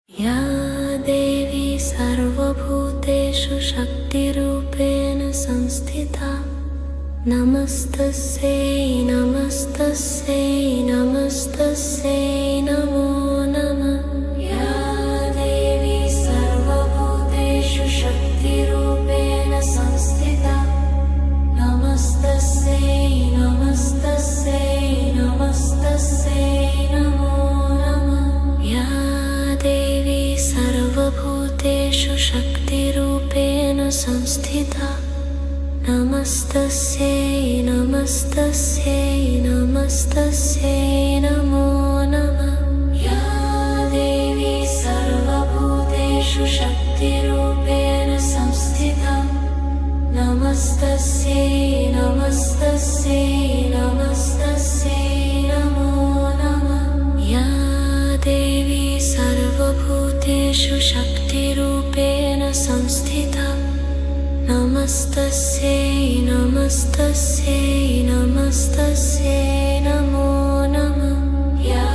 या देवी सर्वभूतेषु शक्तिरूपेण संस्थिता नमस्तस्यै नमस्तस्यै नमस्तस्यै नमो नमः। या देवी सर्वभूतेषु शक्तिरूपेण संस्थिता नमस्तस्यै नमस्तस्यै नमस्तस्यै नमो नमः। या देवी सर्वभूतेषु शक्तिरूपेण संस्थिता नमस्तस्यै नमस्तस्यै नमस्तस्यै नमो नमः। या देवी सर्वभूतेषु शक्तिरूपेण संस्थिता नमस्तस्यै नमस्तस्यै नमस्तस्यै नमो नमः। या देवी सर्वभूतेषु शक्तिरूपेण संस्थिता नमस्तस्यै नमस्तस्यै नमस्तस्यै नमो नमः। या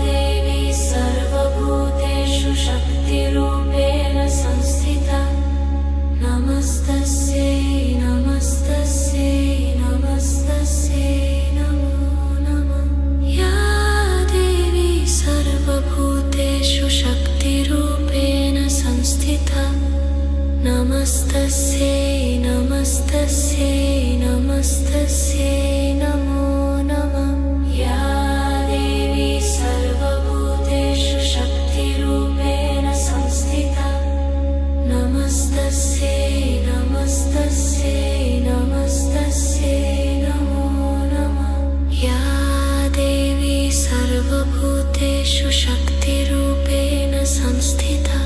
देवी सर्वभूतेषु शक्तिरूपेण संस्थिता नमस्तस्यै नमस्तस्यै नमस्तस्यै नमो नमः। या देवी सर्वभूतेषु शक्तिरूपेण संस्थिता नमस्तस्यै नमस्तस्यै नमस्तस्यै नमो नमः। या देवी सर्वभूतेषु शक्तिरूपेण संस्थिता नमस्तस्यै नमस्तस्यै नमस्तस्यै नमो नमः। या देवी सर्वभूतेषु शक्तिरूपेण संस्थिता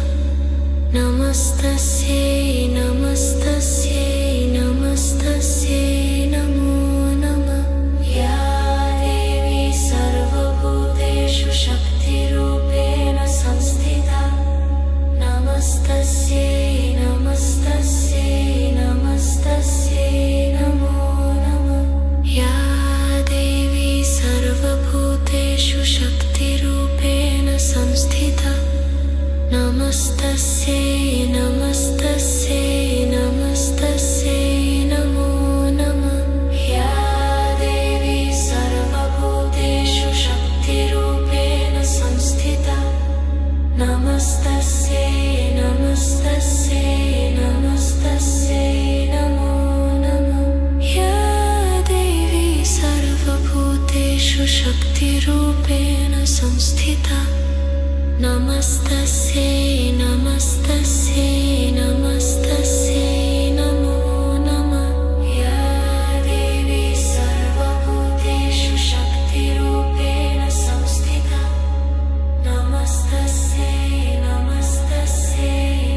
नमस्तस्यै नमस्तस्यै नमस्तस्यै नमो नमः। या देवी सर्वभूतेषु शक्तिरूपेण संस्थिता नमस्तस्यै नमस्तस्यै नमस्तस्यै नमो नमः। या देवी सर्वभूतेषु शक्तिरूपेण संस्थिता नमस्तस्यै नमस्तस्यै नमस्तस्यै नमो नमः। या देवी सर्वभूतेषु शक्तिरूपेण संस्थिता नमस्तस्यै नमस्तस्यै नमस्तस्यै नमो नमः। या देवी सर्वभूतेषु शक्तिरूपेण संस्थिता नमस्तस्यै नमस्तस्यै नमस्तस्यै नमो नमः। या देवी सर्वभूतेषु शक्तिरूपेण संस्थिता नमस्तस्यै नमस्तस्यै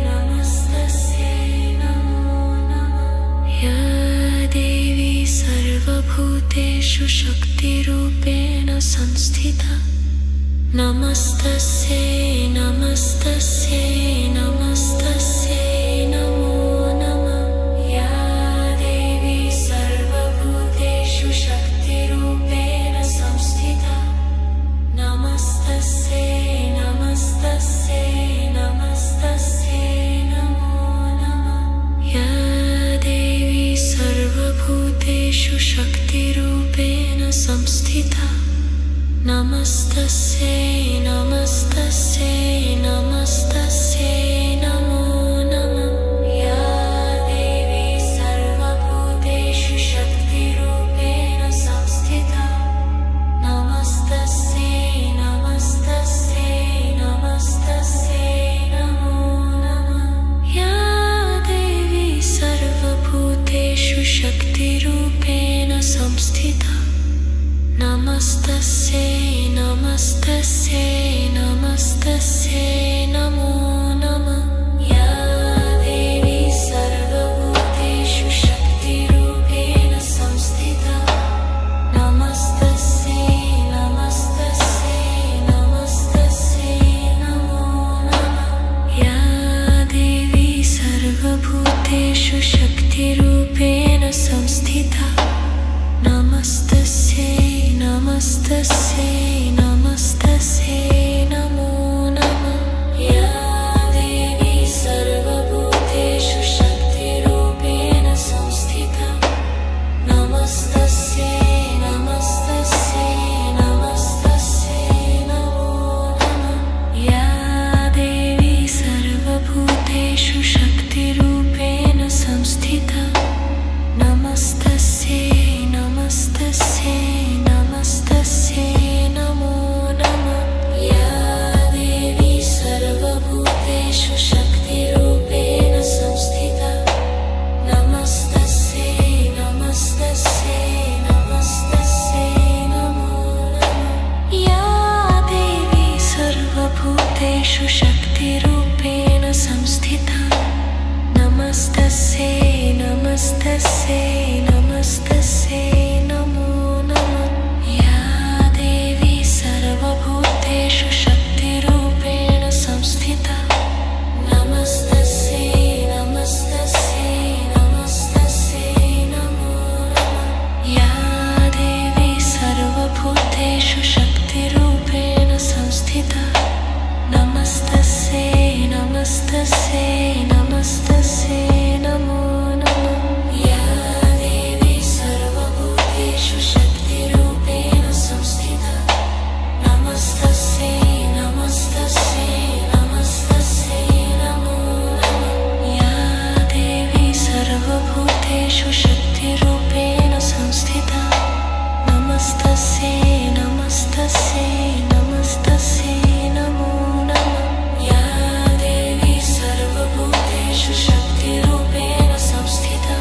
नमस्तस्यै नमो नमः। या देवी सर्वभूतेषु शक्तिरूपेण संस्थिता नमस्तस्यै नमस्तस्यै नमस्तस्यै नमो नमः। या देवी सर्वभूतेषु शक्तिरूपेण संस्थिता नमस्तस्यै नमस्तस्यै नमस्तस्यै नमो नमः। या देवी सर्वभूतेषु शक्तिरूपेण संस्थिता नमस्तस्यै नमस्तस्यै नमस्तस्यै नमो नमः। या देवी सर्वभूतेषु शक्तिरूपेण संस्थिता नमस्तस्यै नमस्तस्यै नमस्तस्यै नमो नमः। या देवी सर्वभूतेषु शक्तिरूपेण संस्थिता नमस्तस्यै नमस्तस्यै नमस्तस्यै नमो नमः। या देवी सर्वभूतेषु शक्तिरूपेण संस्थिता नमस्तस्यै नमस्तस्यै नमस्तस्यै नमो नमः। या देवी सर्वभूतेषु शक्तिरूपेण संस्थिता नमस्तस्यै नमस्तस्यै नमस्तस्यै नमो नमः। सर्वभूतेषु शक्तिरूपेण संस्थिता नमस्तस्यै नमस्तस्यै नमस्तस्यै नमो नमः या देवी सर्वभूतेषु शक्तिरूपेण संस्थिता नमस्तस्यै नमस्तस्यै नमस्तस्यै नमो नमः या देवी सर्वभूतेषु शक्तिरूपेण संस्थिता नमस्तस्यै नमस्तस्यै नमस्तस्यै नमो नमः या देवी सर्वभूतेषु शक्तिरूपेण संस्थिता नमस्तस्यै नमस्तस्यै नमस्तस्यै नमो नमः या देवी सर्वभूतेषु शक्तिरूपेण संस्थिता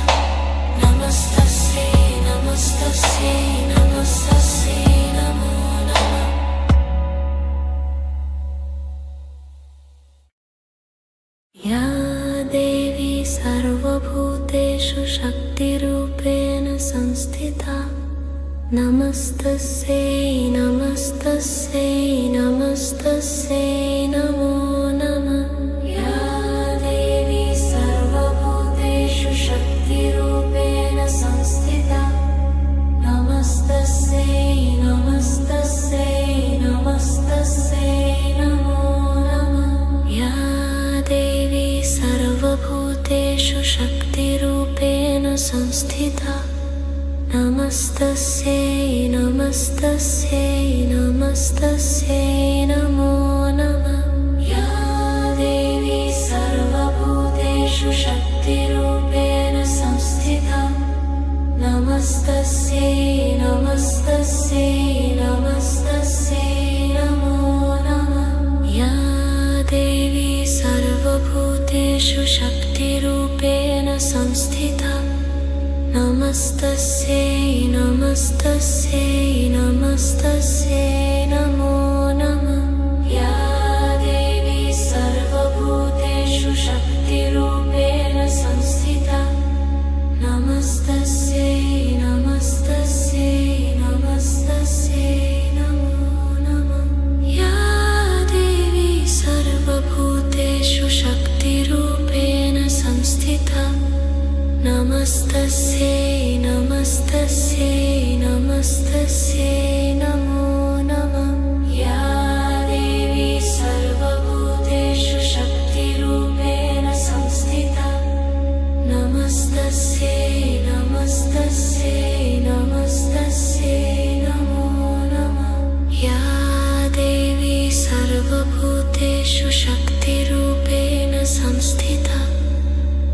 नमस्तस्यै नमस्तस्यै नमस्तस्यै नमो नमः या देवी सर्वभूतेषु शक्तिरूपेण संस्थिता नमस्तस्यै नमस्तस्यै नमस्तस्यै नमो नमः या देवी सर्वभूतेषु शक्तिरूपेण संस्थिता नमस्तस्यै नमस्तस्यै नमस्तस्यै नमो नमः या देवी सर्वभूतेषु शक्तिरूपेण संस्थिता नमस्तस्यै नमस्तस्यै नमस्तस्यै नमो नमः या देवी सर्वभूतेषु शक्तिरूपेण संस्थिता नमस्तस्यै नमस्तस्यै नमस्तस्यै नमो नमः या देवी सर्वभूतेषु शक्तिरूपेण संस्थिता नमस्तस्यै नमस्तस्यै नमस्तस्यै नमो नमः या देवी सर्वभूतेषु शक्तिरूपेण संस्थिता नमस्तस्यै नमस्तस्यै नमस्तस्यै नमो नमः या देवी सर्वभूतेषु शक्तिरूपेण संस्थिता नमस्तस्यै नमस्तस्यै नमस्तस्यै नमो नमः या देवी सर्वभूतेषु शक्तिरूपेण संस्थिता नमस्तस्यै नमस्तस्यै नमस्तस्यै नमो नमः या देवी सर्वभूतेषु शक्तिरूपेण संस्थिता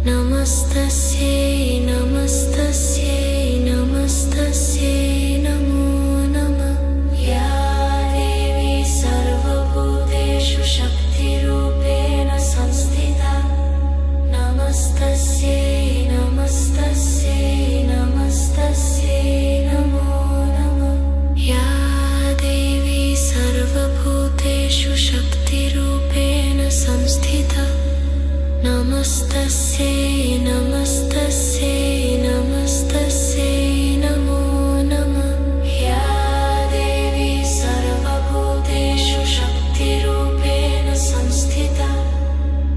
नमस्तस्यै नमस्तस्यै नमस्तस्यै नमो नमः या देवी सर्वभूतेषु शक्तिरूपेण संस्थिता नमस्तस्यै नमस्तस्यै नमस्तस्यै नमो नमः या देवी सर्वभूतेषु शक्तिरूपेण संस्थिता नमस्तस्यै नमस्तस्यै नमस्तस्यै नमो नमः या देवी सर्वभूतेषु शक्तिरूपेण संस्थिता नमस्तस्यै नमस्तस्यै नमस्तस्यै नमो नमः या देवी सर्वभूतेषु शक्तिरूपेण संस्थिता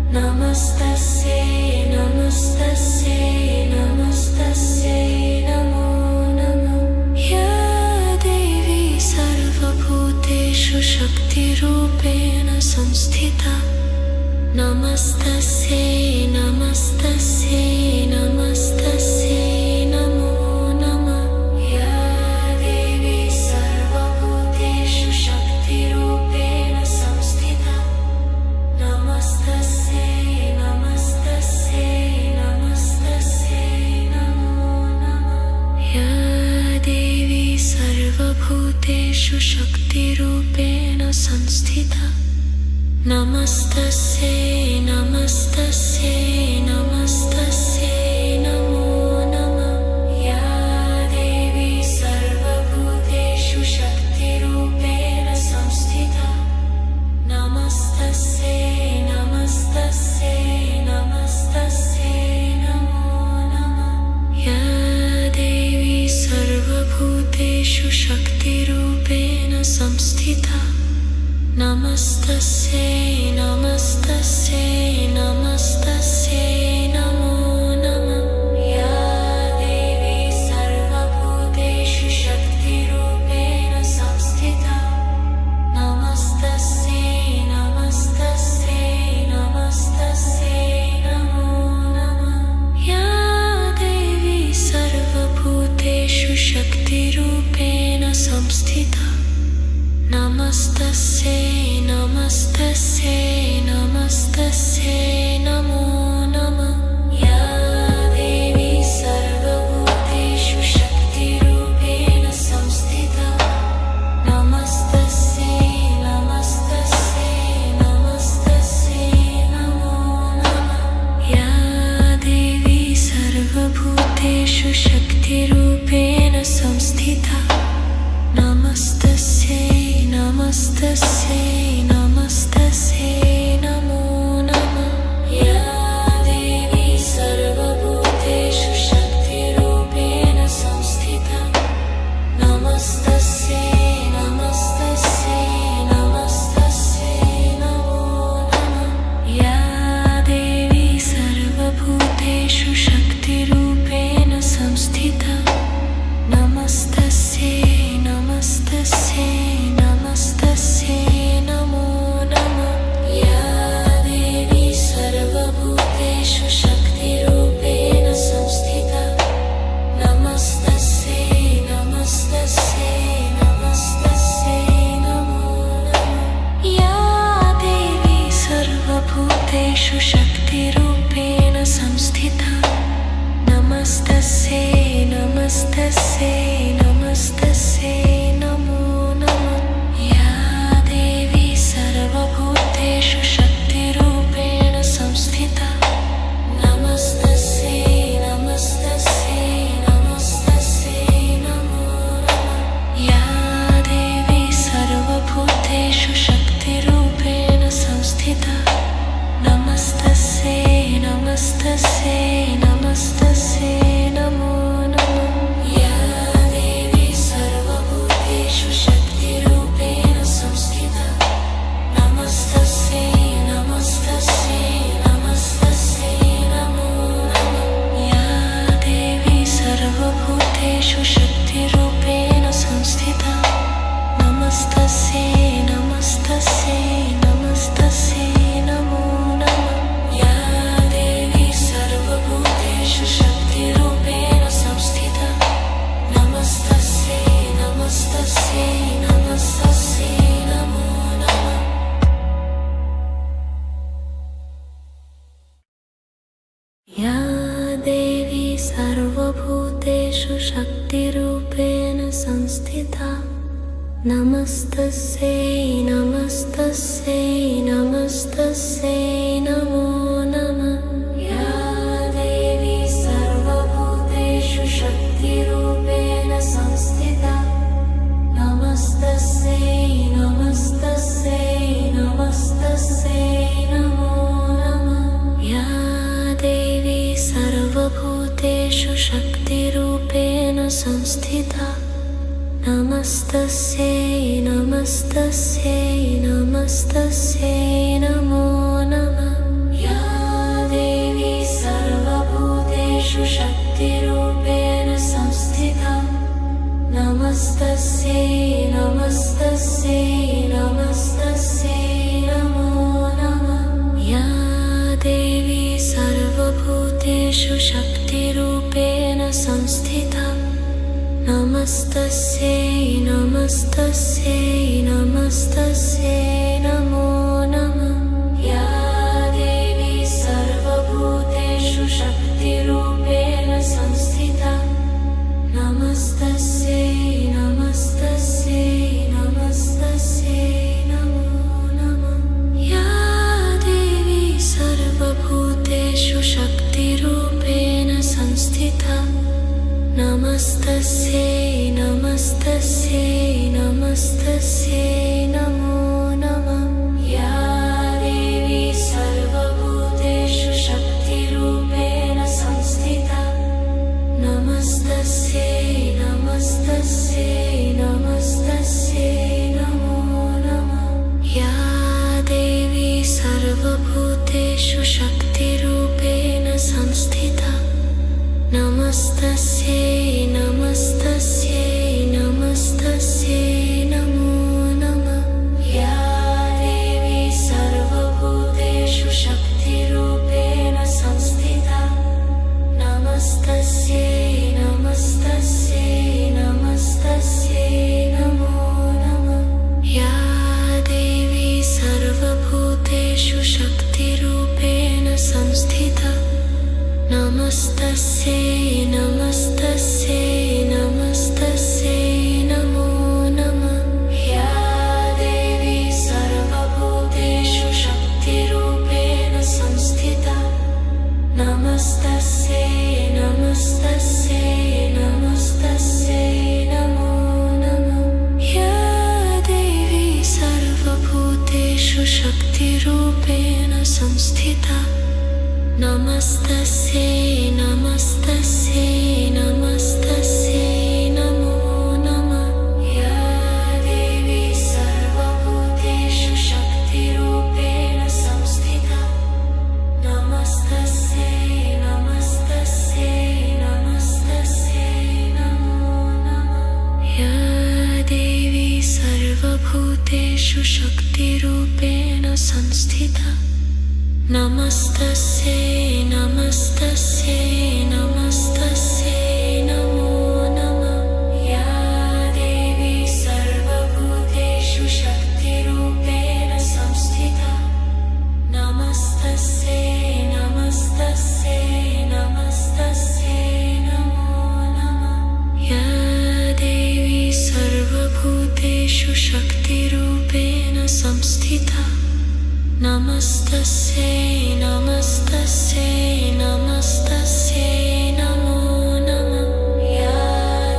नमस्तस्यै नमस्तस्यै नमस्तस्यै नमो नमः या देवी सर्वभूतेषु शक्तिरूपेण संस्थिता नमस्तस्यै नमस्तस्यै नमस्तस्यै नमो नमः या देवी सर्वभूतेषु शक्तिरूपेण संस्थिता नमस्तस्यै नमस्तस्यै नमस्तस्यै नमो नमः या देवी सर्वभूतेषु शक्तिरूपेण संस्थिता नमस्तस्यै नमस्तस्यै नमस्तस्यै नमो नमः या देवी सर्वभूतेषु शक्तिरूपेण संस्थिता नमस्तस्यै सर्वभूतेषु शक्तिरूपेण संस्थिता नमस्तस्यै नमस्तस्यै नमस्तस्यै नमो नमः या देवी सर्वभूतेषु शक्तिरूपेण संस्थिता नमस्तस्यै नमस्तस्यै नमस्तस्यै नमो नमः या देवी सर्वभूतेषु शक्तिरूपेण संस्थिता नमस्तस्यै नमस्तस्यै नमस्तस्यै नमो नमः या देवी सर्वभूतेषु शक्तिरूपेण संस्थिता नमस्तस्यै नमस्तस्यै नमस्तस्यै नमो नमः या देवी सर्वभूतेषु शक्तिरूपेण संस्थिता नमस्तस्यै नमस्तस्यै नमस्तस्यै नमो नमः या देवी सर्वभूतेषु शक्तिरूपेण संस्थिता नमस्तस्यै नमस्तस्यै नमस्तस्यै नमो नमः या देवी सर्वभूतेषु शक्तिरूपेण संस्थिता नमस्तस्यै नमस्तस्यै नमस्तस्यै नमो नमः या देवी सर्वभूतेषु शक्तिरूपेण संस्थिता नमस्तस्यै नमस्तस्यै नमस्तस्यै नमो नमः या देवी सर्वभूतेषु शक्तिरूपेण संस्थिता नमस्तस्यै नमस्तस्यै नमस्तस्यै नमो नमः या देवी सर्वभूतेषु शक्तिरूपेण संस्थिता नमस्तस्यै नमस्तस्यै नमस्तस्यै नमो नमः या देवी सर्वभूतेषु शक्तिरूपेण संस्थिता नमस्तस्यै नमस्तस्यै नमस्तस्यै नमो नमः या देवी सर्वभूतेषु शक्तिरूपेण संस्थिता नमस्तस्यै नमस्तस्यै नमस्तस्यै नमो नमः या देवी सर्वभूतेषु शक्तिरूपेण संस्थिता नमस्तस्यै नमस्तस्यै नमस्तस्यै नमो नमः या देवी सर्वभूतेषु शक्तिरूपेण संस्थिता नमस्तस्यै नमस्तस्यै नमस्तस्यै नमो नमः या देवी सर्वभूतेषु शक्तिरूपेण संस्थिता नमस्तस्यै नमस्तस्यै नमस्तस्यै नमो नमः या देवी सर्वभूतेषु शक्तिरूपेण संस्थिता नमस्तस्यै नमस्तस्यै नमस्तस्यै नमो नमः या देवी सर्वभूतेषु शक्तिरूपेण संस्थिता नमस्तस्यै नमस्तस्यै नमस्तस्यै नमो नमः या देवी सर्वभूतेषु शक्तिरूपेण संस्थिता नमस्तस्यै नमस्तस्यै नमस्तस्यै नमो नमः या देवी सर्वभूतेषु शक्तिरूपेण संस्थिता नमस्तस्यै नमस्तस्यै नमस्तस्यै नमो नमः या देवी सर्वभूतेषु शक्तिरूपेण संस्थिता नमस्तस्यै नमस्तस्यै नमस्तस्यै नमो नमः या देवी सर्वभूतेषु शक्तिरूपेण संस्थिता नमस्तस्यै नमस्तस्यै नमस्तस्यै नमो नमः या नमस्तस्यै नमस्तस्यै नमस्तस्यै नमो नमः। या देवी सर्वभूतेषु शक्तिरूपेण संस्थिता नमस्तस्यै नमस्तस्यै नमस्तस्यै नमो नमः। या देवी सर्वभूतेषु शक्तिरूपेण संस्थिता नमस्तस्यै नमस्तस्यै नमस्तस्यै नमो नमः। या देवी सर्वभूतेषु शक्तिरूपेण संस्थिता नमस्तस्यै नमस्तस्यै नमस्तस्यै नमो नमः। या देवी सर्वभूतेषु शक्तिरूपेण संस्थिता नमस्तस्यै नमस्तस्यै नमस्तस्यै नमो नमः। या देवी सर्वभूतेषु शक्तिरूपेण संस्थिता नमस्तस्यै नमस्तस्यै नमस्तस्यै नमो नमः। या देवी सर्वभूतेषु शक्तिरूपेण संस्थिता नमस्तस्यै नमस्तस्यै नमस्तस्यै नमो नमः। या देवी सर्वभूतेषु शक्तिरूपेण संस्थिता नमस्तस्यै नमस्तस्यै नमस्तस्यै नमो नमः। या देवी सर्वभूतेषु शक्तिरूपेण संस्थिता नमस्तस्यै नमस्तस्यै नमस्तस्यै नमो नमः। या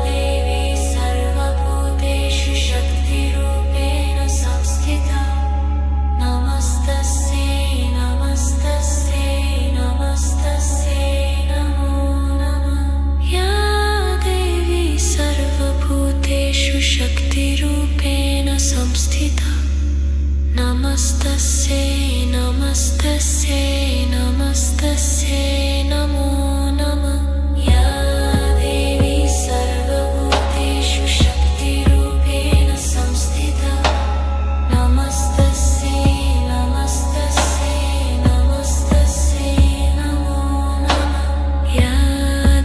देवी सर्वभूतेषु शक्तिरूपेण संस्थिता नमस्तस्यै नमस्तस्यै नमस्तस्यै नमो नमः। या देवी सर्वभूतेषु शक्तिरूपेण संस्थिता नमस्तस्यै नमस्तस्यै नमस्तस्यै नमो नमः। या देवी सर्वभूतेषु शक्तिरूपेण संस्थिता नमस्तस्यै नमस्तस्यै नमस्तस्यै नमो नमः। या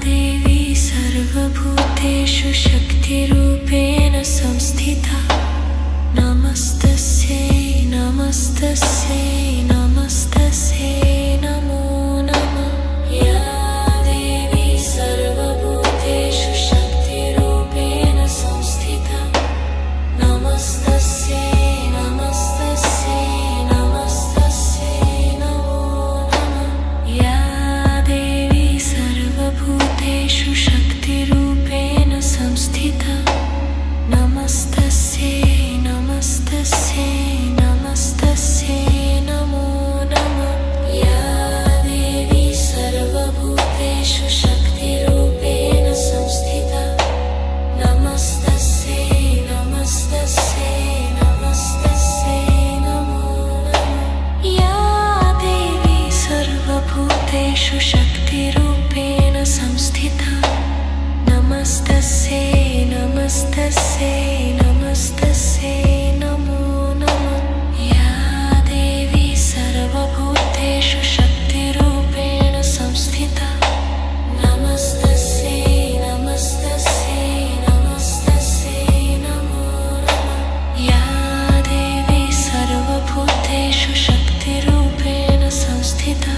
देवी सर्वभूतेषु शक्तिरूपेण संस्थिता नमस्तस्यै नमस्तस्यै नमस्तस्यै नमो नमः। या देवी सर्वभूतेषु शक्तिरूपेण संस्थिता नमस्तस्यै नमस्तस्यै नमस्तस्यै नमो नमः। या देवी सर्वभूतेषु शक्तिरूपेण संस्थिता नमस्तस्यै नमस्तस्यै नमस्तस्यै नमो नमः। या देवी सर्वभूतेषु शक्तिरूपेण संस्थिता नमस्तस्यै नमस्तस्यै नमस्तस्यै नमो नमः। या देवी सर्वभूतेषु शक्तिरूपेण संस्थिता नमस्तस्यै नमस्तस्यै नमस्तस्यै नमो नमः। या देवी सर्वभूतेषु शक्तिरूपेण संस्थिता नमस्तस्यै नमस्तस्यै नमस्तस्यै नमो नमः। या देवी सर्वभूतेषु शक्तिरूपेण संस्थिता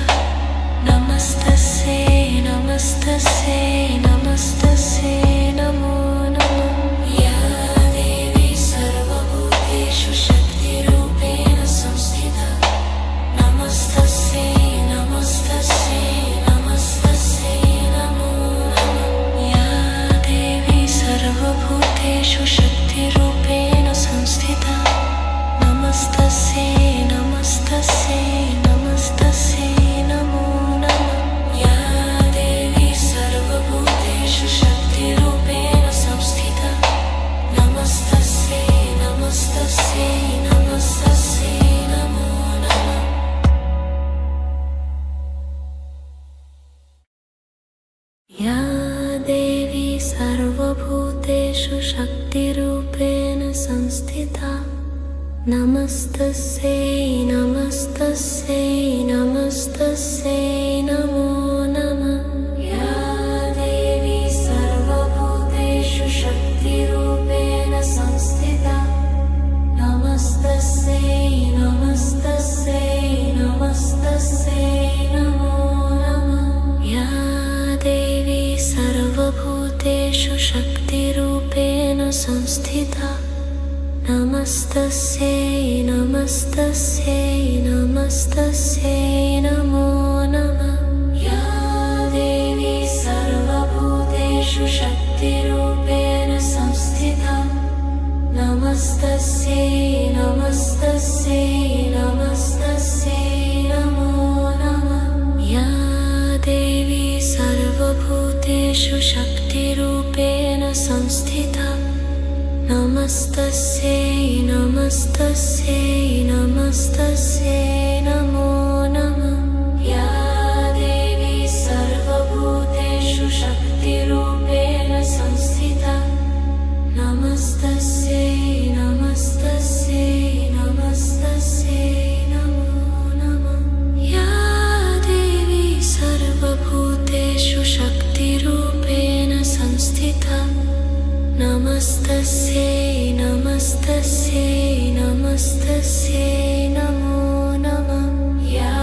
नमस्तस्यै नमस्तस्यै नमस्तस्यै नमो नमः। या देवी सर्वभूतेषु शक्तिरूपेण संस्थिता नमस्तस्यै नमस्तस्यै नमस्तस्यै नमो नमः। या देवी सर्वभूतेषु शक्तिरूपेण संस्थिता नमस्तस्यै नमस्तस्यै नमस्तस्यै नमो नमः। या देवी सर्वभूतेषु शक्तिरूपेण संस्थिता नमस्तस्यै नमस्तस्यै नमस्तस्यै नमो नमः। या देवी सर्वभूतेषु शक्तिरूपेण संस्थिता नमस्तस्यै नमस्तस्यै नमस्तस्यै नमो नमः। या देवी सर्वभूतेषु शक्तिरूपेण संस्थिता नमस्तस्यै नमस्तस्यै नमस्तस्यै नमो नमः। या देवी सर्वभूतेषु शक्तिरूपेण संस्थिता नमस्तस्यै नमस्तस्यै नमस्तस्यै नमो नमः। या देवी सर्वभूतेषु शक्तिरूपेण संस्थिता नमस्तस्यै नमस्तस्यै नमस्तस्यै नमो नमः। या देवी सर्वभूतेषु शक्तिरूपेण संस्थिता नमस्तस्यै नमस्तस्यै नमस्तस्यै नमो नमः। या देवी सर्वभूतेषु शक्तिरूपेण संस्थिता नमस्तस्यै नमस्तस्यै नमस्तस्यै नमो नमः। या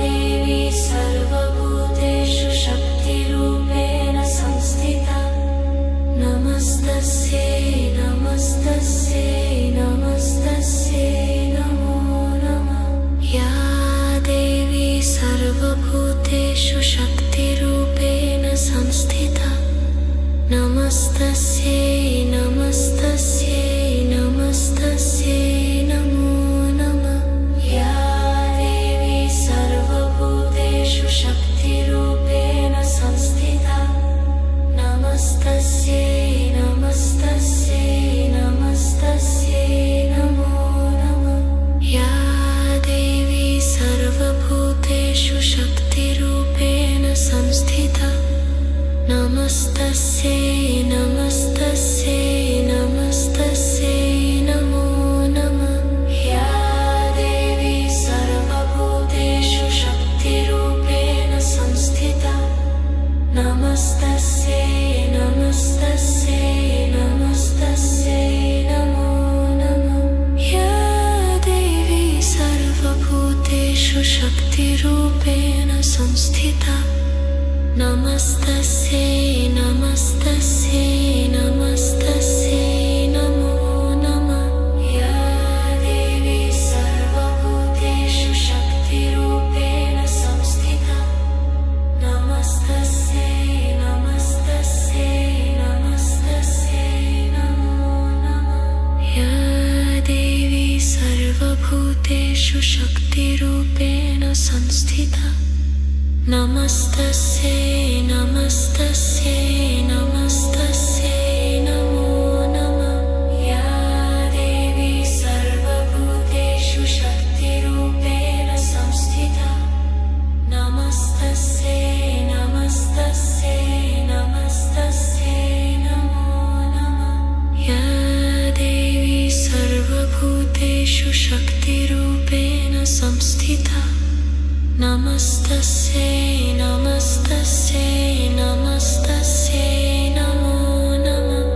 देवी सर्वभूतेषु शक्तिरूपेण संस्थिता नमस्तस्यै नमस्तस्यै नमस्तस्यै नमो नमः। या देवी सर्वभूतेषु शक्तिरूपेण संस्थिता नमस्तस्यै नमस्तस्यै नमस्तस्यै नमो नमः। या देवी सर्वभूतेषु शक्तिरूपेण संस्थिता नमस्तस्यै नमस्तस्यै नमस्तस्यै नमो नमः। या देवी सर्वभूतेषु शक्तिरूपेण संस्थिता नमस्तस्यै नमस्तस्यै नमस्तस्यै नमो नमः। या देवी सर्वभूतेषु शक्तिरूपेण संस्थिता नमस्तस्यै नमस्तस्यै नमस्तस्यै नमो नमः। या देवी सर्वभूतेषु शक्तिरूपेण संस्थिता नमस्तस्यै नमस्तस्यै नमस्तस्यै नमो नमः। या देवी सर्वभूतेषु शक्तिरूपेण संस्थिता नमस्तस्यै नमस्तस्यै नमस्तस्यै नमो नमः। या देवी सर्वभूतेषु शक्तिरूपेण संस्थिता नमस्तस्यै नमस्तस्यै नमस्तस्यै नमो नमः। या देवी सर्वभूतेषु शक्तिरूपेण संस्थिता नमस्तस्यै नमस्तस्यै नमस्तस्यै नमो नमः। या देवी सर्वभूतेषु शक्तिरूपेण संस्थिता नमस्तस्यै नमस्तस्यै नमस्तस्यै नमो नमः।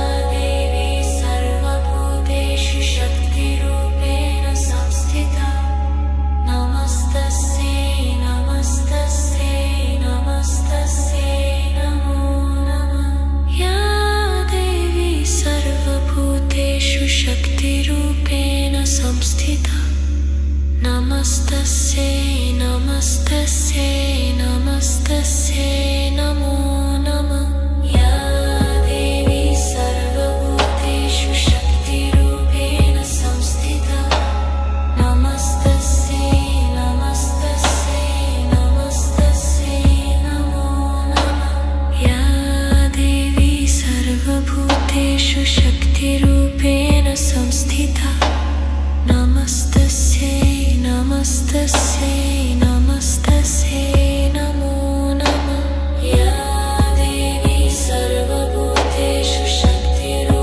या देवी सर्वभूतेषु शक्तिरूपेण संस्थिता नमस्तस्यै नमस्तस्यै नमस्तस्यै नमो नमः। या देवी सर्वभूतेषु शक्तिरूपेण संस्थिता नमस्तस्यै नमस्तस्यै नमस्तस्यै नमो नमः। या देवी सर्वभूतेषु शक्तिरूपेण संस्थिता नमस्तस्यै नमस्तस्यै नमस्तस्यै नमो नमः। या देवी सर्वभूतेषु शक्तिरूपेण संस्थिता नमस्तस्यै नमस्तस्यै नमस्तस्यै नमो नमः। या देवी सर्वभूतेषु शक्तिरूपेण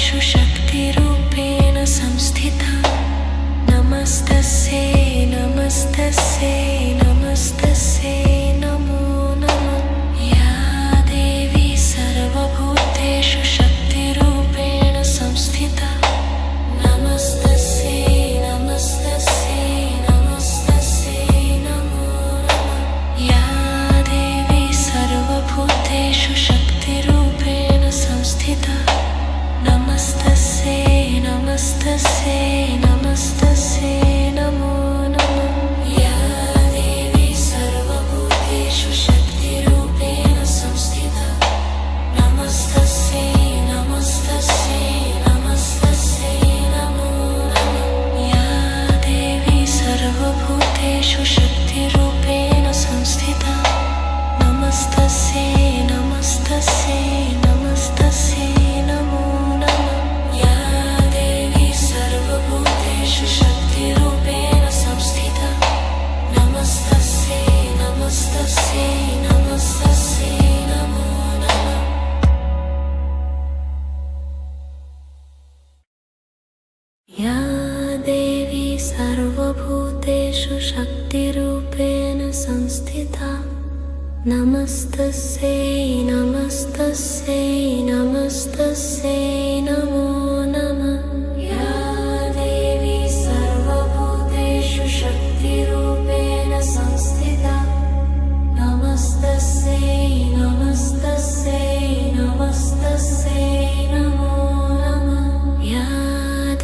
सर्वभूतेषु शक्तिरूपेण संस्थिता नमस्तस्यै नमस्तस्यै नमस्तस्यै नमो नमः या देवी सर्वभूतेषु शक्तिरूपेण संस्थिता नमस्तस्यै नमस्तस्यै नमस्तस्यै नमो नमः या देवी सर्वभूतेषु शक्तिरूपेण संस्थिता नमस्तस्यै नमस्तस्यै नमस्तस्यै नमो नमः या देवी सर्वभूतेषु शक्तिरूपेण संस्थिता नमस्तस्यै नमस्तस्यै नमस्तस्यै नमो नमः या देवी सर्वभूतेषु शक्तिरूपेण संस्थिता नमस्तस्यै नमस्तस्यै नमस्तस्यै नमो नमः या देवी सर्वभूतेषु शक्तिरूपेण संस्थिता नमस्तस्यै नमस्तस्यै नमस्तस्यै नमो नमः या देवी सर्वभूतेषु शक्तिरूपेण संस्थिता नमस्तस्यै नमस्तस्यै नमस्तस्यै नमो नमः या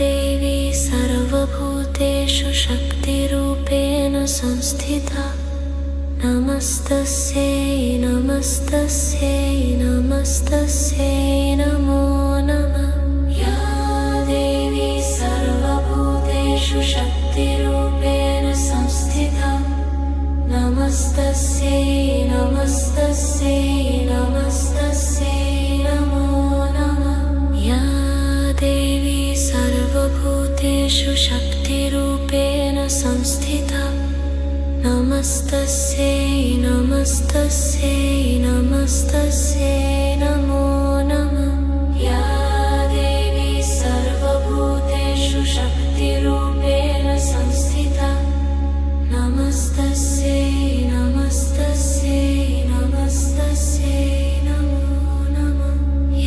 देवी सर्वभूतेषु शक्तिरूपेण संस्थिता नमस्तस्यै नमस्तस्यै नमस्तस्यै नमो नमः या देवी सर्वभूतेषु शक्तिरूपेण संस्थिता नमस्तस्यै नमस्तस्यै नमस्तस्यै नमो नमः या देवी सर्वभूतेषु शक्तिरूपेण संस्थिता नमस्तस्यै नमस्तस्यै नमस्तस्यै नमो नमः या देवी सर्वभूतेषु शक्तिरूपेण संस्थिता नमस्तस्यै नमस्तस्यै नमस्तस्यै नमो नमः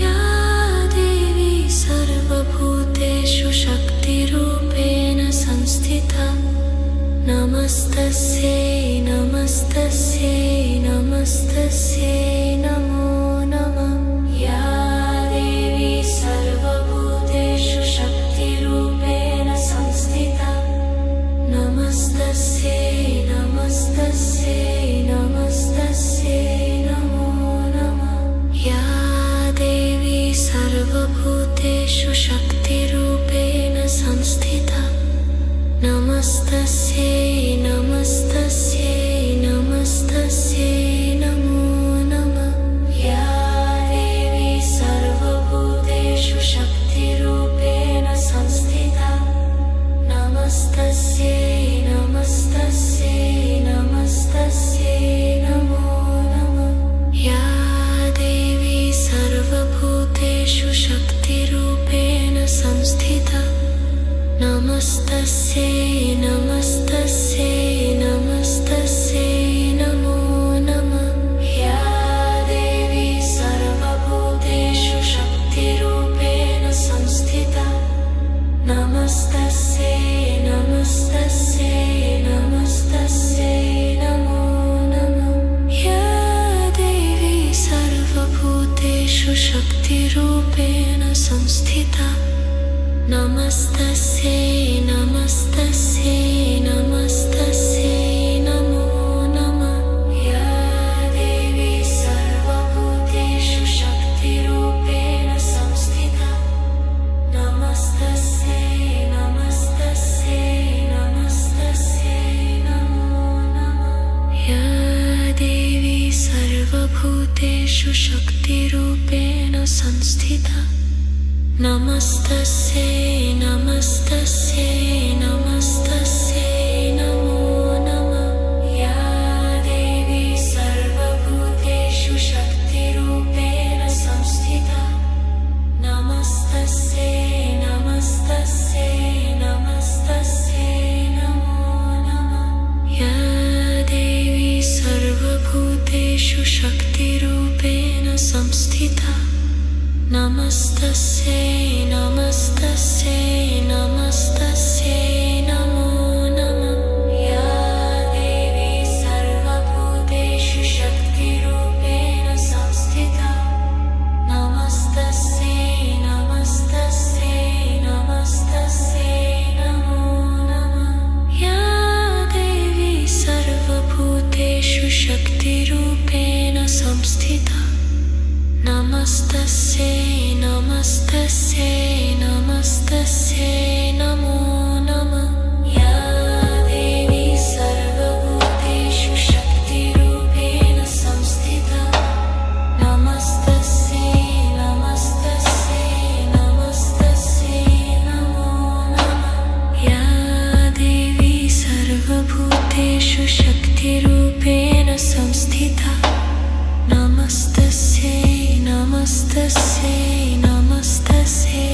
या देवी सर्वभूतेषु शक्तिरूपेण संस्थिता नमस्तस्यै नमस्तस्यै नमस्तस्यै नमो नमः या देवी सर्वभूतेषु शक्तिरूपेण संस्थिता नमस्तस्यै नमस्तस्यै नमस्तस्यै नमो नमः या देवी सर्वभूतेषु शक्तिरूपेण संस्थिता नमस्तस्यै नमस्तस्यै नमस्तस्यै नमो नमः या देवी सर्वभूतेषु शक्तिरूपेण संस्थिता नमस्तस्यै नमस्तस्यै नमस्तस्यै नमो नमः या देवी सर्वभूतेषु शक्तिरूपेण संस्थिता नमस्तस्यै नमस्तस्यै नमस्तस्यै नमो नमः या देवी सर्वभूतेषु शक्तिरूपेण संस्थिता नमस्तस्यै नमस्तस्यै नमस्तस्यै नमो नमः या देवी सर्वभूतेषु शक्तिरूपेण संस्थिता नमस्तस्यै नमस्तस्यै नमस्तस्यै नमो नमः या देवी सर्वभूतेषु शक्तिरूपेण संस्थिता नमस्तस्यै नमस्तस्यै नमस्तस्यै नमो नमः या देवी सर्वभूतेषु शक्तिरूपेण संस्थिता नमस्तस्यै नमस्तस्यै नमस्तस्यै नमो नमः या देवी सर्वभूतेषु शक्तिरूपेण संस्थिता नमस्तस्यै नमस्तस्यै नमस्तस्यै नमो नमः या देवी सर्वभूतेषु शक्तिरूपेण संस्थिता नमस्तस्यै संस्थिता नमस्तस्यै नमस्तस्यै नमस्तस्यै नमो नमः या देवी सर्वभूतेषु शक्तिरूपेण संस्थिता नमस्तस्यै नमस्तस्यै नमस्तस्यै नमो नमः या देवी सर्वभूतेषु शक्तिरूपेण संस्थिता नमस्तस्यै नमस्तस्यै नमस्तस्यै नमो नमः या देवी सर्वभूतेषु शक्तिरूपेण संस्थिता नमस्तस्यै नमस्तस्यै नमस्तस्यै नमो नमः या देवी सर्वभूतेषु शक्तिरूपेण संस्थिता नमस्तस्यै नमस्तस्यै नमस्तस्यै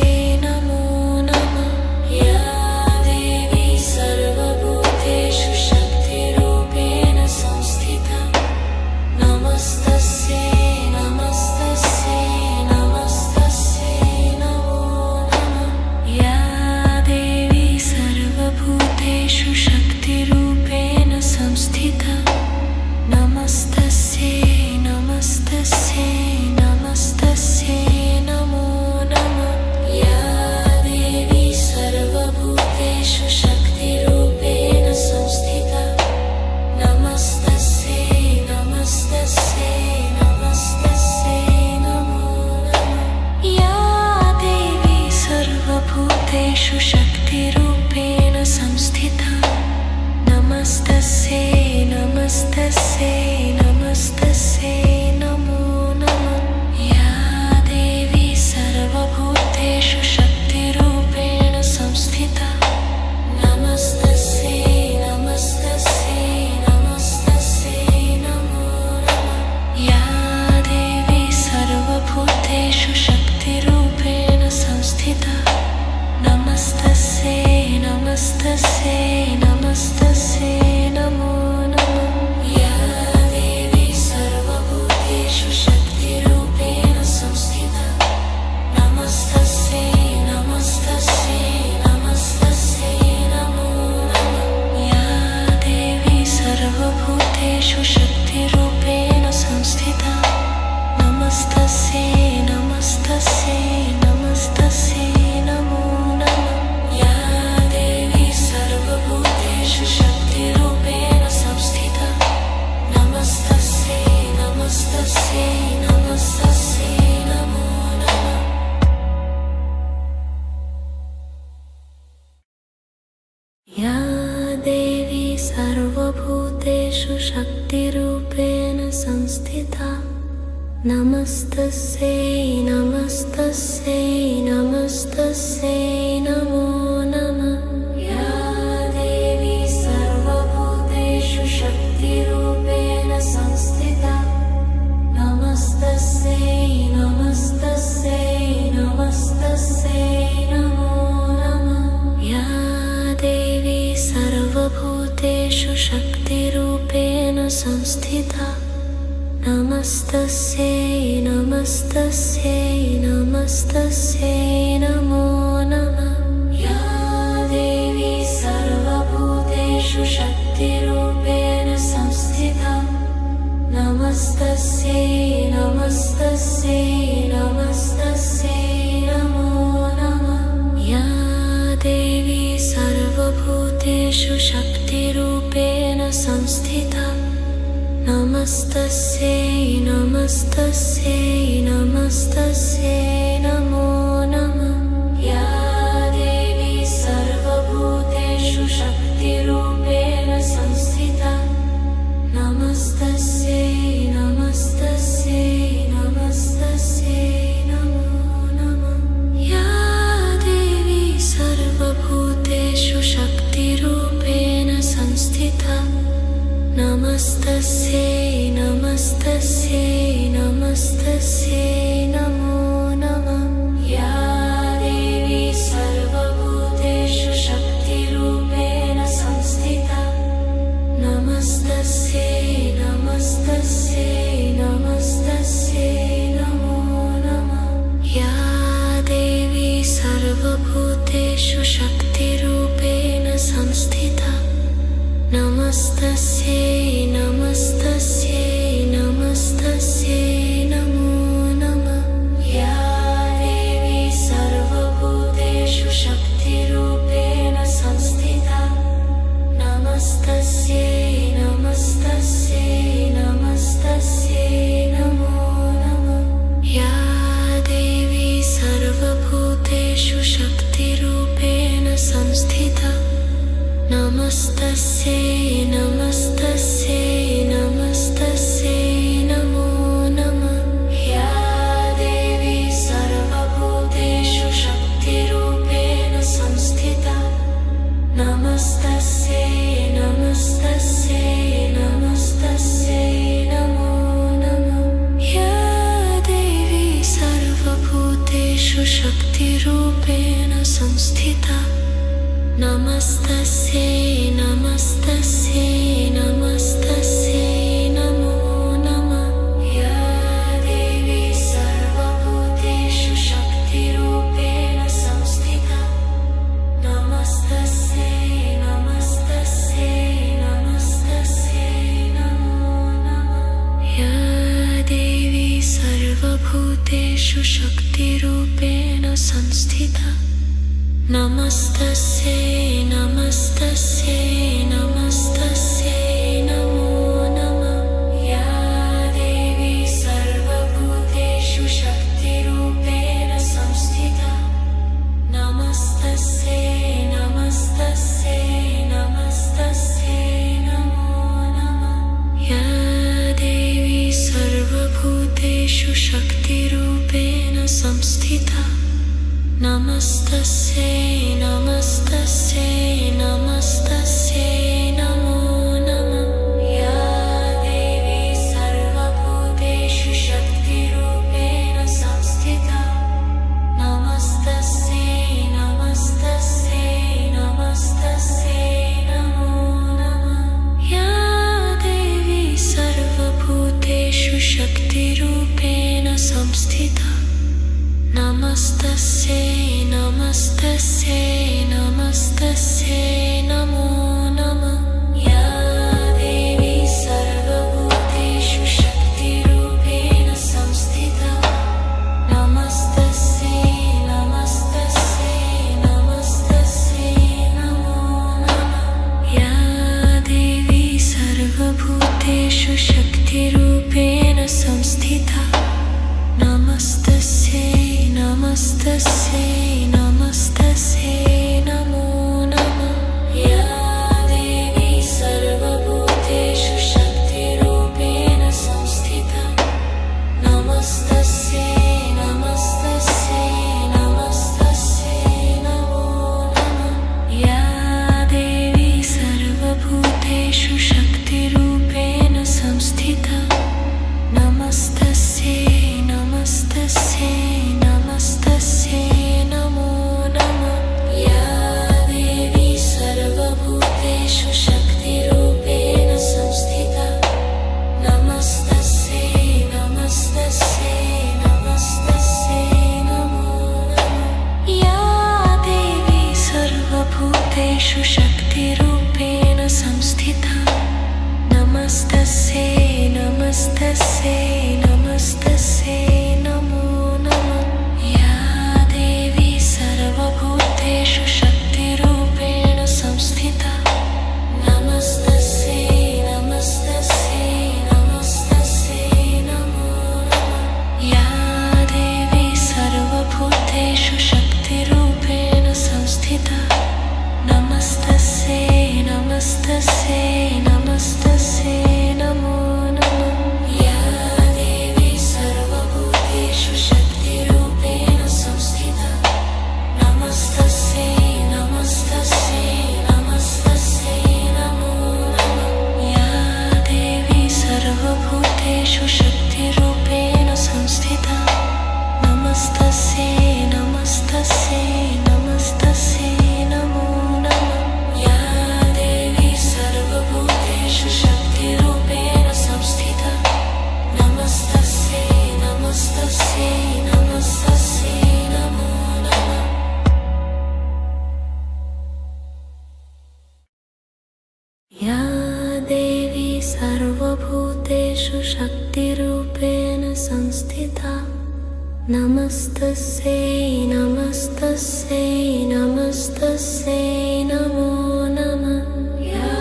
नमो नमः या देवी सर्वभूतेषु शक्तिरूपेण संस्थिता नमस्तस्यै नमस्तस्यै नमस्तस्यै नमो नमः या देवी सर्वभूतेषु शक्तिरूपेण संस्थिता नमस्तस्यै नमस्तस्यै नमस्तस्यै नमो नमः या देवी सर्वभूतेषु शक्तिरूपेण संस्थिता नमस्तस्यै नमस्तस्यै नमस्तस्यै नमो नमः या देवी सर्वभूतेषु शक्तिरूपेण संस्थिता नमस्तस्यै नमस्तस्यै नमस्तस्यै नमो नमः या देवी सर्वभूतेषु शक्तिरूपेण संस्थिता नमस्तस्यै नमस्तस्यै नमस्तस्यै नमो नमः या देवी सर्वभूतेषु शक्तिरूपेण संस्थिता नमस्तस्यै नमस्तस्यै नमस्तस्यै नमो नमः या देवी सर्वभूतेषु शक्तिरूपेण संस्थिता नमस्तस्यै नमस्तस्यै नमस्तस्यै नमो नमः या देवी सर्वभूतेषु शक्तिरूपेण संस्थिता नमस्तस्यै नमस्तस्यै नमस्तस्यै नमो नमः या देवी सर्वभूतेषु शक्तिरूपेण संस्थिता नमस्तस्यै नमस्तस्यै नमस्तस्यै नमो नमः या देवी सर्वभूतेषु शक्तिरूपेण संस्थिता नमस्तस्यै नमस्तस्यै नमस्तस्यै नमो नमः या देवी सर्वभूतेषु शक्तिरूपेण संस्थिता नमस्तस्यै नमस्तस्यै नमस्तस्यै नमो नमः या देवी सर्वभूतेषु शक्तिरूपेण संस्थिता नमस्तस्यै नमस्तस्यै नमस्तस्यै नमो नमः या देवी सर्वभूतेषु शक्तिरूपेण संस्थिता नमस्तस्यै नमस्तस्यै नमस्तस्यै नमो नमः या देवी सर्वभूतेषु शक्तिरूपेण संस्थिता नमस्तस्यै नमस्तस्यै नमस्तस्यै नमो नमः या देवी सर्वभूतेषु शक्तिरूपेण संस्थिता नमस्तस्यै नमस्तस्यै नमस्तस्यै नमो नमः या देवी सर्वभूतेषु शक्तिरूपेण संस्थिता नमस्तस्यै नमस्तस्यै नमस्तस्यै नमो शक्तिरूपेण संस्थिता नमस्तस्यै नमस्तस्यै नमस्तस्यै नमो नमः या देवी सर्वभूतेषु शक्तिरूपेण संस्थिता नमस्तस्यै नमस्तस्यै नमस्तस्यै नमो नमः या देवी सर्वभूतेषु शक्तिरूपेण संस्थिता नमस्तस्यै नमस्तस्यै नमस्तस्यै नमो नमः या देवी सर्वभूतेषु शक्तिरूपेण संस्थिता नमस्तस्यै नमस्तस्यै नमस्तस्यै नमो नमः या देवी सर्वभूतेषु शक्तिरूपेण संस्थिता नमस्तस्यै नमस्तस्यै नमस्तस्यै नमो नमः या देवी सर्वभूतेषु शक्तिरूपेण संस्थिता नमस्तस्यै नमस्तस्यै नमस्तस्यै नमो नमः या देवी सर्वभूतेषु शक्तिरूपेण संस्थिता नमस्तस्यै नमस्तस्यै नमस्तस्यै नमो नमः या देवी सर्वभूतेषु शक्तिरूपेण संस्थिता नमस्तस्यै नमस्तस्यै नमस्तस्यै नमो नमः या देवी सर्वभूतेषु शक्तिरूपेण संस्थिता नमस्तस्यै नमस्तस्यै नमस्तस्यै नमो नमः या देवी सर्वभूतेषु शक्तिरूपेण संस्थिता नमस्तस्यै नमस्तस्यै नमस्तस्यै नमो नमः या देवी सर्वभूतेषु शक्तिरूपेण संस्थिता नमस्तस्यै नमस्तस्यै नमस्तस्यै नमो नमः या देवी सर्वभूतेषु शक्तिरूपेण संस्थिता नमस्तस्यै नमस्तस्यै नमस्तस्यै नमो नमः या देवी सर्वभूतेषु शक्तिरूपेण संस्थिता नमस्तस्यै नमस्तस्यै नमस्तस्यै नमो नमः या देवी सर्वभूतेषु शक्तिरूपेण संस्थिता नमस्तस्यै नमस्तस्यै नमस्तस्यै नमो नमः या देवी सर्वभूतेषु शक्तिरूपेण संस्थिता नमस्तस्यै नमस्तस्यै नमस्तस्यै संस्थिता नमस्तस्यै नमस्तस्यै नमस्तस्यै नमो नमः या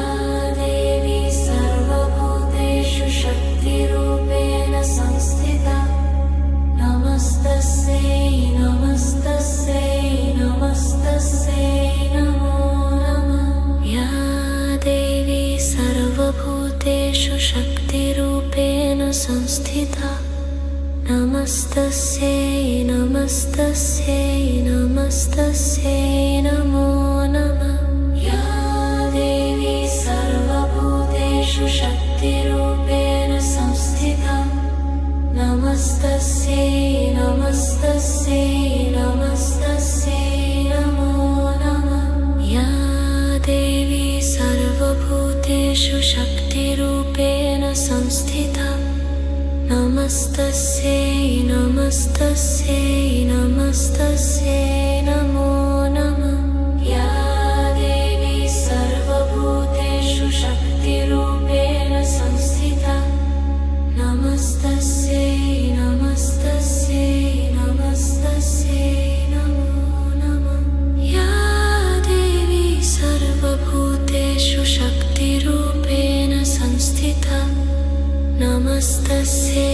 देवी सर्वभूतेषु शक्तिरूपेण संस्थिता नमस्तस्यै नमस्तस्यै नमस्तस्यै नमो नमः या देवी सर्वभूतेषु शक्तिरूपेण संस्थिता नमस्तस्यै नमस्तस्यै नमस्तस्यै नमो नमः या देवी सर्वभूतेषु शक्तिरूपेण संस्थिता नमस्तस्यै नमस्तस्यै नमस्तस्यै नमो नमः या देवी सर्वभूतेषु शक्तिरूपेण संस्थिता नमस्तस्यै नमस्तस्यै नमस्तस्यै नमो नमः या देवी सर्वभूतेषु शक्तिरूपेण संस्थिता नमस्तस्यै नमस्तस्यै नमस्तस्यै नमो नमः या देवी सर्वभूतेषु शक्तिरूपेण संस्थिता नमस्तस्यै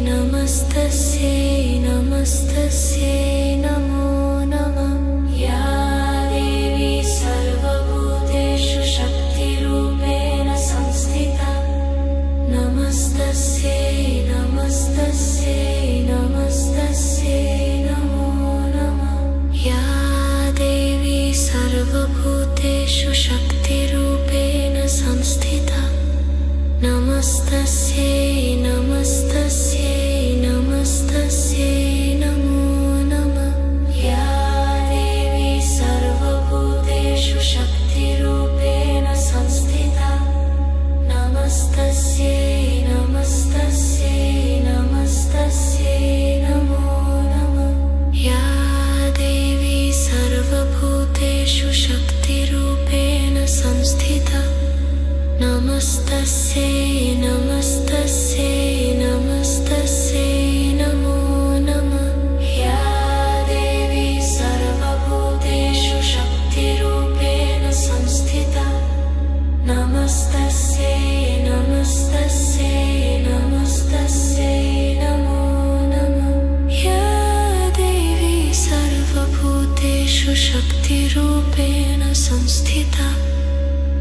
नमस्तस्यै नमस्तस्यै नमो नमः या देवी सर्वभूतेषु शक्तिरूपेण संस्थिता नमस्तस्यै नमस्तस्यै नमस्तस्यै नमो नमः या देवी सर्वभूतेषु शक्तिरूपेण संस्थिता नमस्तस्यै नमस्तस्यै नमस्तस्यै नमो नमः या देवी सर्वभूतेषु शक्तिरूपेण संस्थिता नमस्तस्यै नमस्तस्यै नमस्तस्यै नमो नमः या देवी सर्वभूतेषु शक्तिरूपेण संस्थिता नमस्तस्यै नमस्तस्यै नमस्तस्यै नमो नमः या देवी सर्वभूतेषु शक्तिरूपेण संस्थिता नमस्तस्यै नमस्तस्यै नमस्तस्यै नमो नमः या देवी सर्वभूतेषु शक्तिरूपेण संस्थिता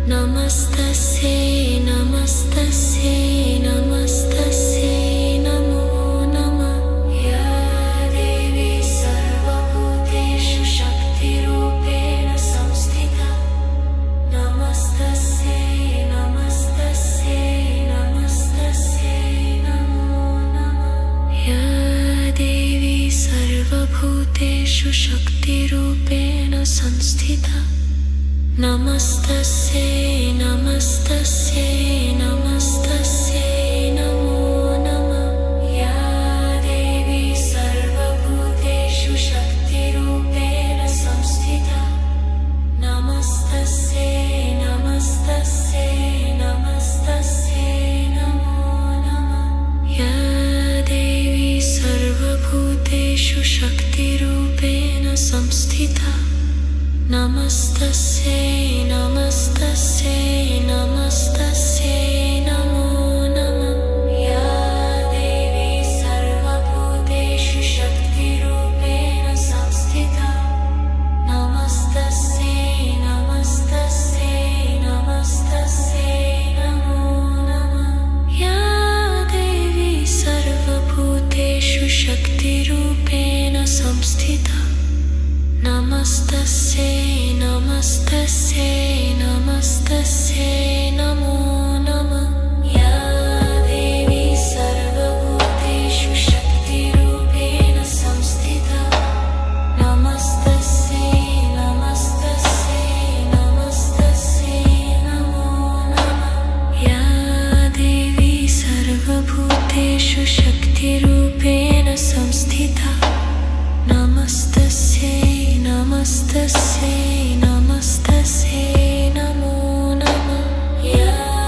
नमस्तस्यै नमस्तस्यै नमस्तस्यै नमो नमः या देवी सर्वभूतेषु शक्तिरूपेण संस्थिता नमस्तस्यै नमस्तस्यै नमस्तस्यै नमो नमः या देवी सर्वभूतेषु शक्तिरूपेण संस्थिता नमस्तस्यै नमस्तस्यै नमस्तस्यै नमो नमः या देवी सर्वभूतेषु शक्तिरूपेण संस्थिता नमस्तस्यै नमस्तस्यै नमस्तस्यै नमो नमः या देवी सर्वभूतेषु शक्तिरूपेण संस्थिता नमस्तस्यै नमस्तस्यै नमस्तस्यै नमो नमः या देवी सर्वभूतेषु शक्तिरूपेण संस्थिता नमस्तस्यै नमस्तस्यै नमस्तस्यै नमो नमः या देवी सर्वभूतेषु शक्तिरूपेण संस्थिता नमस्तस्यै नमस्तस्यै नमस्तस्यै नमो नमः या देवी सर्वभूतेषु शक्तिरूपेण संस्थिता नमस्तस्यै नमस्तस्यै नमस्तस्यै नमो नमः या देवी सर्वभूतेषु शक्तिरूपेण संस्थिता नमस्तस्यै नमस्तस्यै नमस्तस्यै नमो नमः या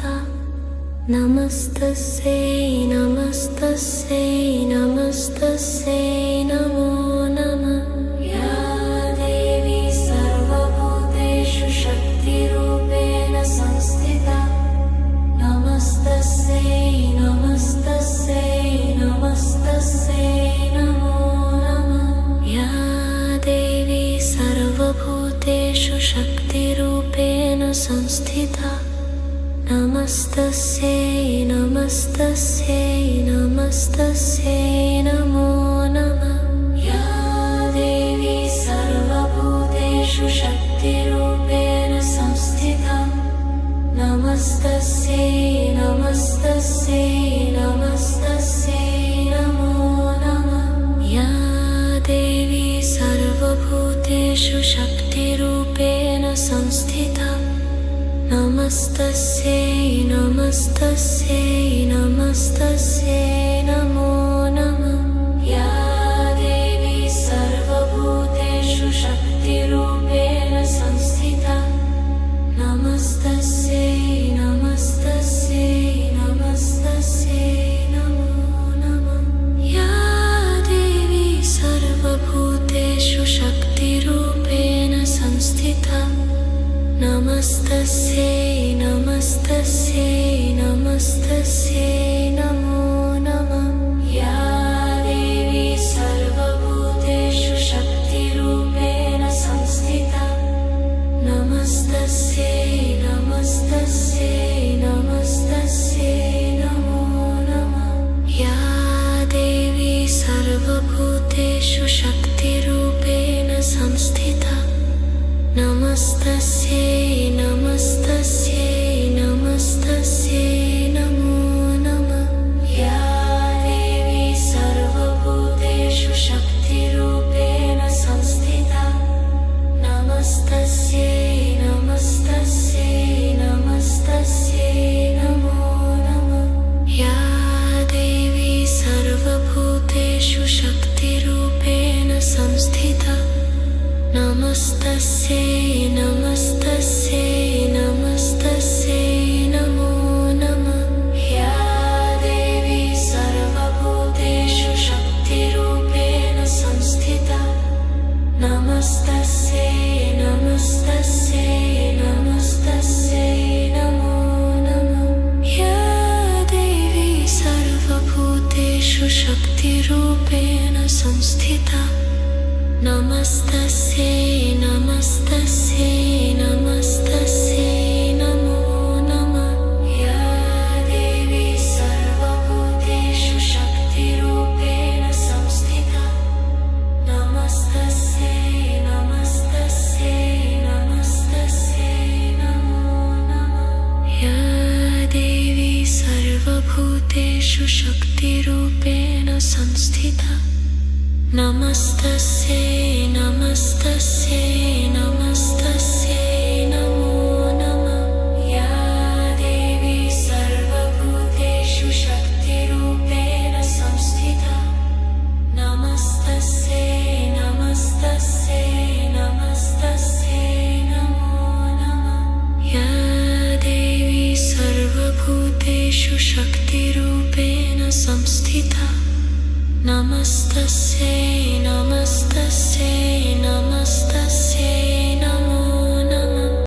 संस्थिता नमस्तस्यै नमस्तस्यै नमस्तस्यै नमो नमः या देवी सर्वभूतेषु शक्तिरूपेण संस्थिता नमस्तस्यै नमस्तस्यै नमस्तस्यै नमो नमः या देवी सर्वभूतेषु शक्तिरूपेण संस्थिता नमस्तस्यै नमस्तस्यै नमस्तस्यै नमो नमः या देवी सर्वभूतेषु शक्तिरूपेण संस्थिता नमस्तस्यै नमस्तस्यै नमस्तस्यै नमो नमः या देवी सर्वभूतेषु शक्तिरूपेण संस्थिता नमस्तस्यै नमस्तस्यै नमस्तस्यै नमो नमः या देवी सर्वभूतेषु शक्तिरूपेण संस्थिता नमस्तस्यै नमस्तस्यै नमस्तस्यै नमो नमः या देवी सर्वभूतेषु शक्तिरूपेण संस्थिता नमस्तस्यै नमस्तस्यै नमस्तस्यै नमो नमः या देवी सर्वभूतेषु शक्तिरूपेण संस्थिता नमस्तस्यै नमस्तस्यै नमस्तस्यै नमो नमः या देवी सर्वभूतेषु शक्तिरूपेण संस्थिता नमस्तस्यै नमस्तस्यै नमस्तस्यै नमो नमः या देवी सर्वभूतेषु शक्तिरूपेण संस्थिता नमस्तस्यै नमस्तस्यै नमस्तस्यै नमो नमः या देवी सर्वभूतेषु शक्तिरूपेण संस्थिता नमस्तस्यै नमस्तस्यै नमस्तस्यै नमो नमः या देवी सर्वभूतेषु शक्तिरूपेण संस्थिता नमस्तस्यै नमस्तस्यै नमस्तस्यै नमो नमः या देवी सर्वभूतेषु शक्तिरूपेण संस्थिता नमस्तस्यै नमस्तस्यै नमस्तस्यै नमो नमः या देवी सर्वभूतेषु शक्तिरूपेण संस्थिता नमस्तस्यै नमस्तस्यै नमस्तस्यै नमो नमः या देवी सर्वभूतेषु शक्तिरूपेण संस्थिता नमस्तस्यै नमस्तस्यै नमस्तस्यै नमो नमः या देवी सर्वभूतेषु शक्तिरूपेण संस्थिता नमस्तस्यै नमस्तस्यै नमस्तस्यै नमो नमः या देवी सर्वभूतेषु शक्तिरूपेण संस्थिता नमस्तस्यै नमस्तस्यै